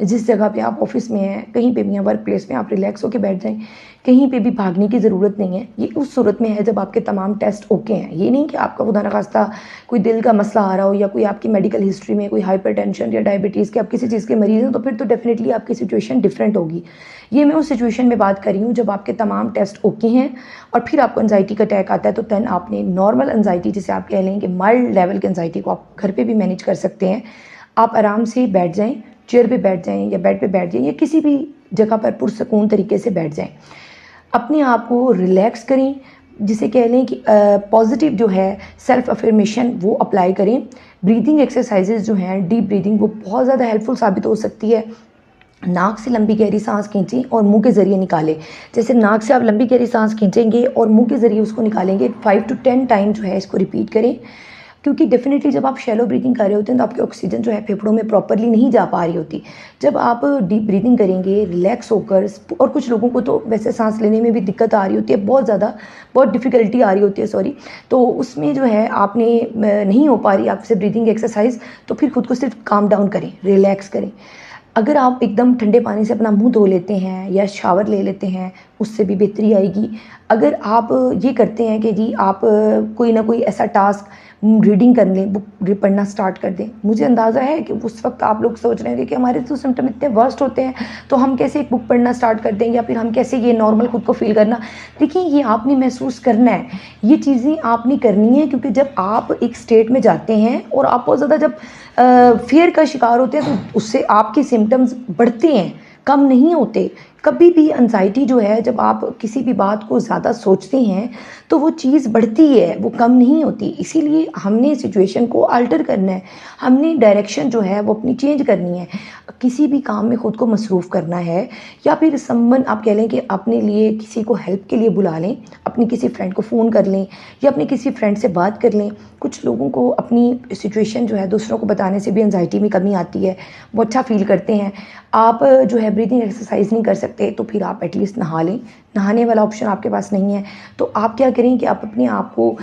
जिस जगह पे आप ऑफिस में हैं, कहीं पे भी हैं, वर्क प्लेस में, आप रिलैक्स होकर बैठ जाएं, कहीं पे भी भागने की ज़रूरत नहीं है। ये उस सूरत में है जब आपके तमाम टेस्ट ओके हैं। ये नहीं कि आपका खुदा न खास्ता कोई दिल का मसला आ रहा हो या कोई आपकी मेडिकल हिस्ट्री में कोई हाइपरटेंशन या डायबिटीज़ के आप किसी चीज़ के मरीज़ हैं, तो फिर तो डेफिनेटली आपकी सिचुएशन डिफरेंट होगी। ये मैं उस सिचुएशन में बात कर रही हूँ जब आपके तमाम टेस्ट ओके हैं और फिर आपको एंजाइटी का अटैक आता है। तो दैन आपने नॉर्मल एंजाइटी, जिसे आप कह लें कि माइल्ड लेवल की एंजाइटी को आप घर पे भी मैनेज कर सकते हैं। आप आराम से बैठ जाएं, चेयर पे बैठ जाएं या बेड पे बैठ जाएं या किसी भी जगह पर पुरसकून तरीके से बैठ जाएं। अपने आप को रिलैक्स करें, जिसे कह लें कि पॉजिटिव जो है सेल्फ अफर्मेशन वो अप्लाई करें। ब्रीदिंग एक्सरसाइजेज जो हैं, डीप ब्रीदिंग, वो बहुत ज़्यादा हेल्पफुल साबित हो सकती है। नाक से लंबी गहरी सांस खींचें और मुंह के ज़रिए निकालें। जैसे नाक से आप लंबी गहरी सांस खींचेंगे और मुंह के ज़रिए उसको निकालेंगे, 5 to 10 टाइम जो है इसको रिपीट करें। क्योंकि डेफिनेटली जब आप शैलो ब्रीदिंग कर रहे होते हैं तो आपकी ऑक्सीजन जो है फेफड़ों में प्रॉपरली नहीं जा पा रही होती। जब आप डीप ब्रीदिंग करेंगे रिलैक्स होकर, और कुछ लोगों को तो वैसे सांस लेने में भी दिक्कत आ रही होती है, बहुत ज़्यादा बहुत डिफ़िकल्टी आ रही होती है, सॉरी, तो उसमें जो है आपने नहीं हो पा रही आपसे ब्रीदिंग एक्सरसाइज, तो फिर खुद को सिर्फ काम डाउन करें, रिलैक्स करें। अगर आप एकदम ठंडे पानी से अपना मुंह धो लेते हैं या शावर ले लेते हैं, उससे भी बेहतरी आएगी। अगर आप ये करते हैं कि जी आप कोई ना कोई ऐसा टास्क रीडिंग कर लें, बुक पढ़ना स्टार्ट कर दें। मुझे अंदाज़ा है कि उस वक्त आप लोग सोच रहे हैं कि हमारे तो सिम्टम इतने वर्स्ट होते हैं, तो हम कैसे एक बुक पढ़ना स्टार्ट कर दें या फिर हम कैसे ये नॉर्मल खुद को फील करना। देखिए, ये आपने महसूस करना है, ये चीज़ें आपने करनी है, क्योंकि जब आप एक स्टेट में जाते हैं और आप बहुत ज़्यादा जब फियर का शिकार होते हैं तो उससे आपके सिम्टम्स बढ़ते हैं, कम नहीं होते। कभी भी एंजाइटी जो है, जब आप किसी भी बात को ज़्यादा सोचते हैं तो वो चीज़ बढ़ती है, वो कम नहीं होती। इसीलिए हमने सिचुएशन को अल्टर करना है, हमने डायरेक्शन जो है वो अपनी चेंज करनी है। किसी भी काम में ख़ुद को मसरूफ़ करना है, या फिर समवन आप कह लें कि अपने लिए किसी को हेल्प के लिए बुला लें, अपनी किसी फ्रेंड को फ़ोन कर लें या अपने किसी फ्रेंड से बात कर लें। कुछ लोगों को अपनी सिचुएशन जो है दूसरों को बताने से भी एंजाइटी में कमी आती है, वो अच्छा फील करते हैं। आप जो है ब्रीदिंग एक्सरसाइज नहीं कर सकते तो फिर आप एटलीस्ट नहा लें। नहाने वाला ऑप्शन आपके पास नहीं है तो आप क्या करें कि आप अपने आप को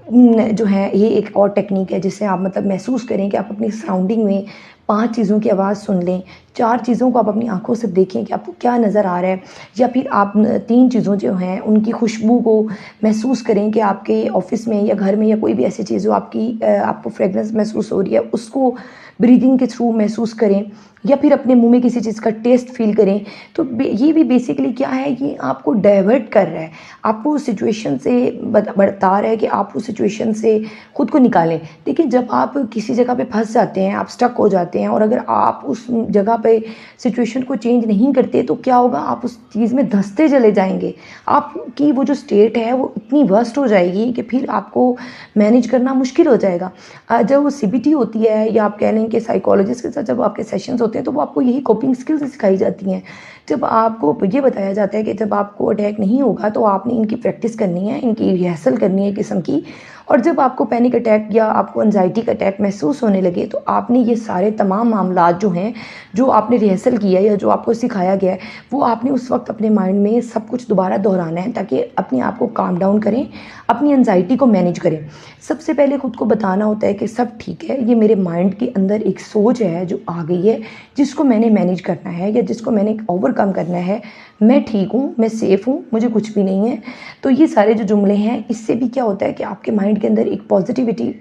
जो है, ये एक और टेक्निक है जिससे आप मतलब महसूस करें कि आप अपनी सराउंडिंग में 5 चीज़ों की आवाज़ सुन लें। 4 चीज़ों को आप अपनी आंखों से देखें कि आपको क्या नज़र आ रहा है, या फिर आप 3 चीज़ों जो हैं उनकी खुशबू को महसूस करें कि आपके ऑफिस में या घर में या कोई भी ऐसी चीज़ जो आपको फ्रेगरेंस महसूस हो रही है, उसको ब्रीदिंग के थ्रू महसूस करें, या फिर अपने मुंह में किसी चीज़ का टेस्ट फील करें। तो ये भी बेसिकली क्या है, ये आपको डाइवर्ट कर रहा है, आपको उस सिचुएशन से बता रहा है कि आप उस सिचुएशन से खुद को निकालें। देखिए, जब आप किसी जगह पे फंस जाते हैं, आप स्टक हो जाते हैं, और अगर आप उस जगह पे सिचुएशन को चेंज नहीं करते तो क्या होगा, आप उस चीज़ में धंसते चले जाएंगे। आपकी वो जो स्टेट है वो इतनी वर्स्ट हो जाएगी कि फिर आपको मैनेज करना मुश्किल हो जाएगा। जब वो CBT होती है, या आप कह लें कि साइकोलॉजिस्ट के साथ जब आपके सेशंस होते हैं, तो वो आपको यही कोपिंग स्किल्स सिखाई जाती हैं। जब आपको ये बताया जाता है कि जब आपको अटैक नहीं होगा तो आपने इनकी प्रैक्टिस करनी है, इनकी रिहर्सल करनी है किस्म की, और जब आपको पैनिक अटैक या आपको एंजाइटी का अटैक महसूस होने लगे तो आपने ये सारे तमाम मामलात जो हैं, जो आपने रिहर्सल किया या जो आपको सिखाया गया है, वो आपने उस वक्त अपने माइंड में सब कुछ दोबारा दोहराना है, ताकि अपने आप को काम डाउन करें, अपनी एंजाइटी को मैनेज करें। सबसे पहले खुद को बताना होता है कि सब ठीक है, ये मेरे माइंड के अंदर एक सोच है जो आ गई है, जिसको मैंने मैनेज करना है या जिसको मैंने ओवरकम करना है। मैं ठीक हूँ, मैं सेफ़ हूँ, मुझे कुछ भी नहीं है। तो ये सारे जो जुमले हैं, इससे भी क्या होता है कि आपके माइंड के अंदर एक पॉजिटिविटी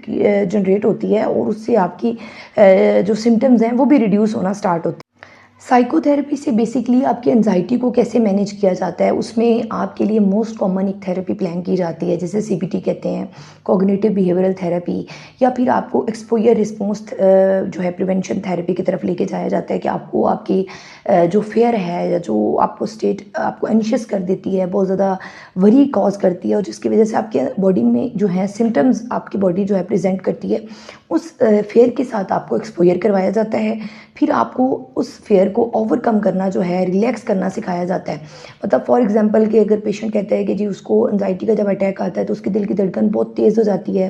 जनरेट होती है, और उससे आपकी जो सिम्टम्स हैं वो भी रिड्यूस होना स्टार्ट होते हैं। साइकोथेरेपी से बेसिकली आपकी एंजाइटी को कैसे मैनेज किया जाता है, उसमें आपके लिए मोस्ट कॉमन एक थेरेपी प्लान की जाती है, जिसे CBT कहते हैं, कॉग्निटिव बिहेवियरल थेरेपी, या फिर आपको एक्सपोजर रिस्पॉन्स जो है प्रिवेंशन थेरेपी की तरफ लेके जाया जाता है कि आपको आपकी जो फेयर है या जो आपको स्टेट आपको एंशियस कर देती है, बहुत ज़्यादा वरी कॉज करती है, और जिसकी वजह से आपके बॉडी में जो है सिम्टम्स आपकी बॉडी जो है प्रेजेंट करती है, उस फेयर के साथ आपको एक्सपोजर करवाया जाता है। फिर आपको उस फेयर को ओवरकम करना जो है, रिलैक्स करना सिखाया जाता है। मतलब फॉर एग्जांपल कि अगर पेशेंट कहता है कि जी उसको एंजाइटी का जब अटैक आता है तो उसके दिल की धड़कन बहुत तेज़ हो जाती है,